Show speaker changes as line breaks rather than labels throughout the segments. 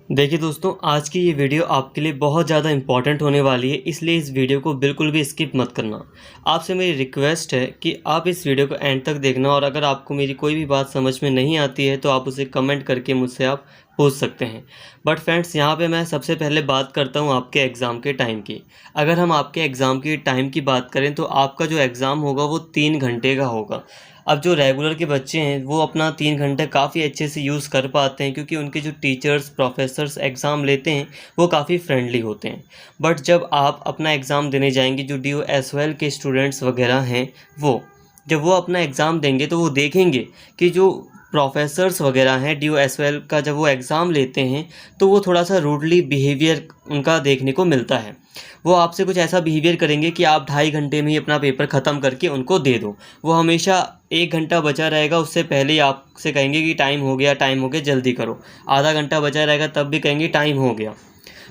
देखिए दोस्तों, आज की ये वीडियो आपके लिए बहुत ज़्यादा इम्पॉर्टेंट होने वाली है, इसलिए इस वीडियो को बिल्कुल भी स्किप मत करना। आपसे मेरी रिक्वेस्ट है कि आप इस वीडियो को एंड तक देखना, और अगर आपको मेरी कोई भी बात समझ में नहीं आती है तो आप उसे कमेंट करके मुझसे आप पूछ सकते हैं। बट फ्रेंड्स, यहाँ पे मैं सबसे पहले बात करता हूँ आपके एग्ज़ाम के टाइम की। अगर हम आपके एग्ज़ाम की टाइम की बात करें तो आपका जो एग्ज़ाम होगा वो 3 घंटे का होगा। अब जो रेगुलर के बच्चे हैं वो अपना 3 घंटे काफ़ी अच्छे से यूज़ कर पाते हैं, क्योंकि उनके जो टीचर्स प्रोफेसर्स एग्ज़ाम लेते हैं वो काफ़ी फ्रेंडली होते हैं। बट जब आप अपना एग्ज़ाम देने जाएंगे, जो DOSOL के स्टूडेंट्स वगैरह हैं, वो जब वो अपना एग्ज़ाम देंगे तो वो देखेंगे कि जो प्रोफेसर्स वगैरह हैं DOSOL का, जब वो एग्ज़ाम लेते हैं तो वो थोड़ा सा रूडली बिहेवियर उनका देखने को मिलता है। वो आपसे कुछ ऐसा बिहेवियर करेंगे कि आप 2.5 घंटे में ही अपना पेपर ख़त्म करके उनको दे दो। वो हमेशा 1 घंटा बचा रहेगा उससे पहले ही आपसे कहेंगे कि टाइम हो गया जल्दी करो। आधा घंटा बचा रहेगा तब भी कहेंगे टाइम हो गया।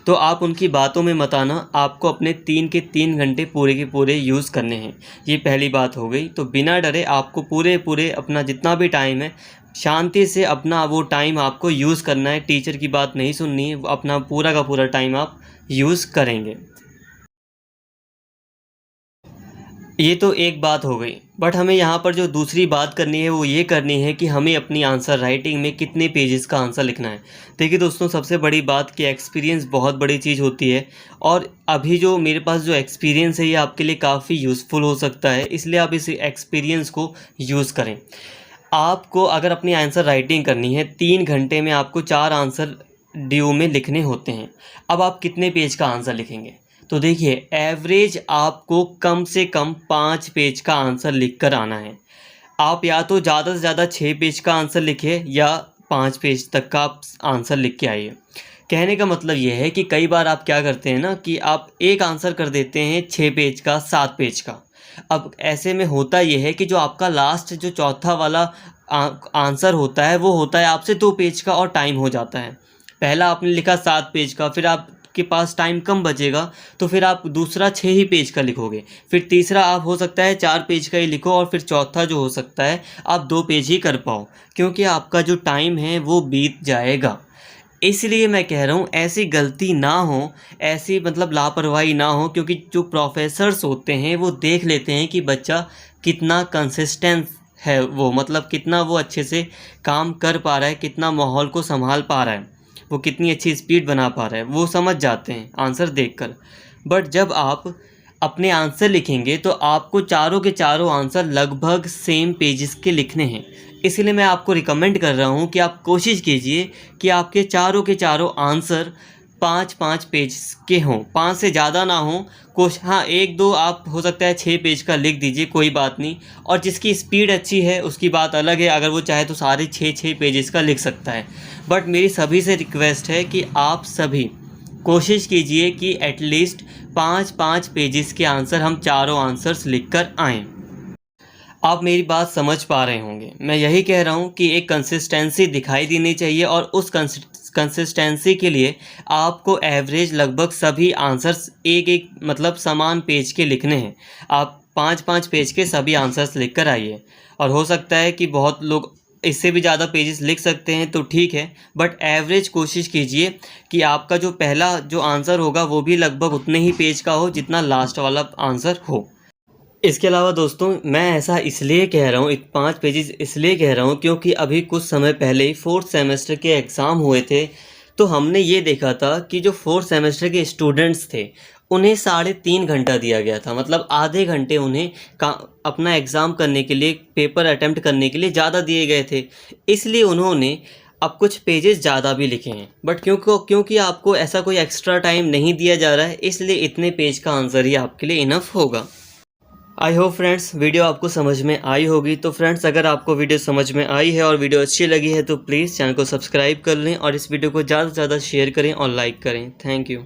तो आप उनकी बातों में मत आना, आपको अपने 3 के 3 घंटे पूरे के पूरे यूज़ करने हैं। ये पहली बात हो गई। तो बिना डरे आपको पूरे अपना जितना भी टाइम है, शांति से अपना वो टाइम आपको यूज़ करना है। टीचर की बात नहीं सुननी है, अपना पूरा का पूरा टाइम आप यूज़ करेंगे। ये तो एक बात हो गई। बट हमें यहाँ पर जो दूसरी बात करनी है वो ये करनी है कि हमें अपनी आंसर राइटिंग में कितने पेजेस का आंसर लिखना है। देखिए दोस्तों, सबसे बड़ी बात कि एक्सपीरियंस बहुत बड़ी चीज़ होती है, और अभी जो मेरे पास जो एक्सपीरियंस है ये आपके लिए काफ़ी यूज़फुल हो सकता है, इसलिए आप इस एक्सपीरियंस को यूज़ करें। आपको अगर अपनी आंसर राइटिंग करनी है, 3 घंटे में आपको 4 आंसर ड्यू में लिखने होते हैं। अब आप कितने पेज का आंसर लिखेंगे? तो देखिए, एवरेज आपको कम से कम 5 पेज का आंसर लिख कर आना है। आप या तो ज़्यादा से ज़्यादा 6 पेज का आंसर लिखिए, या 5 पेज तक का आप आंसर लिख के आइए। कहने का मतलब ये है कि कई बार आप क्या करते हैं ना, कि आप एक आंसर कर देते हैं 6 पेज का, 7 पेज का। अब ऐसे में होता ये है कि जो आपका लास्ट जो चौथा वाला आंसर होता है वो होता है आपसे 2 पेज का, और टाइम हो जाता है। पहला आपने लिखा 7 पेज का, फिर आपके पास टाइम कम बचेगा तो फिर आप दूसरा 6 ही पेज का लिखोगे। फिर तीसरा आप हो सकता है 4 पेज का ही लिखो, और फिर चौथा जो हो सकता है आप 2 पेज ही कर पाओ, क्योंकि आपका जो टाइम है वो बीत जाएगा। इसलिए मैं कह रहा हूँ ऐसी गलती ना हो, ऐसी मतलब लापरवाही ना हो, क्योंकि जो प्रोफेसर्स होते हैं वो देख लेते हैं कि बच्चा कितना कंसिस्टेंट है, वो मतलब कितना वो अच्छे से काम कर पा रहा है, कितना माहौल को संभाल पा रहा है, वो कितनी अच्छी स्पीड बना पा रहा है, वो समझ जाते हैं आंसर देखकर। बट जब आप अपने आंसर लिखेंगे तो आपको चारों के चारों आंसर लगभग सेम पेजेस के लिखने हैं। इसलिए मैं आपको रिकमेंड कर रहा हूँ कि आप कोशिश कीजिए कि आपके चारों के चारों आंसर 5-5 पेज के हों, 5 से ज़्यादा ना हों। हाँ, 1-2 आप हो सकता है 6 पेज का लिख दीजिए, कोई बात नहीं। और जिसकी स्पीड अच्छी है उसकी बात अलग है, अगर वो चाहे तो सारे 6-6 पेजेस का लिख सकता है। बट मेरी सभी से रिक्वेस्ट है कि आप सभी कोशिश कीजिए कि एटलीस्ट 5-5 पेजेस के आंसर हम चारों आंसर्स लिखकर आएँ। आप मेरी बात समझ पा रहे होंगे। मैं यही कह रहा हूँ कि एक कंसिस्टेंसी दिखाई देनी चाहिए, और उस कंसिस्टेंसी के लिए आपको एवरेज लगभग सभी आंसर्स एक मतलब समान पेज के लिखने हैं। आप 5-5 पेज के सभी आंसर्स लिख कर आइए। और हो सकता है कि बहुत लोग इससे भी ज़्यादा पेजेस लिख सकते हैं तो ठीक है, बट एवरेज कोशिश कीजिए कि आपका जो पहला जो आंसर होगा वो भी लगभग उतने ही पेज का हो जितना लास्ट वाला आंसर हो। इसके अलावा दोस्तों, मैं ऐसा इसलिए कह रहा हूँ, 5 पेजेस इसलिए कह रहा हूँ क्योंकि अभी कुछ समय पहले ही 4th सेमेस्टर के एग्ज़ाम हुए थे। तो हमने ये देखा था कि जो 4th सेमेस्टर के स्टूडेंट्स थे उन्हें 3.5 घंटा दिया गया था, मतलब आधे घंटे उन्हें अपना एग्ज़ाम करने के लिए, पेपर अटैम्प्ट करने के लिए ज़्यादा दिए गए थे। इसलिए उन्होंने अब कुछ पेजेस ज़्यादा भी लिखे हैं। बट क्योंकि आपको ऐसा कोई एक्स्ट्रा टाइम नहीं दिया जा रहा है, इसलिए इतने पेज का आंसर ही आपके लिए इनफ होगा। आई होप फ्रेंड्स वीडियो आपको समझ में आई होगी। तो फ्रेंड्स, अगर आपको वीडियो समझ में आई है और वीडियो अच्छी लगी है तो प्लीज़ चैनल को सब्सक्राइब कर लें, और इस वीडियो को ज़्यादा से ज़्यादा शेयर करें और लाइक करें। Thank you.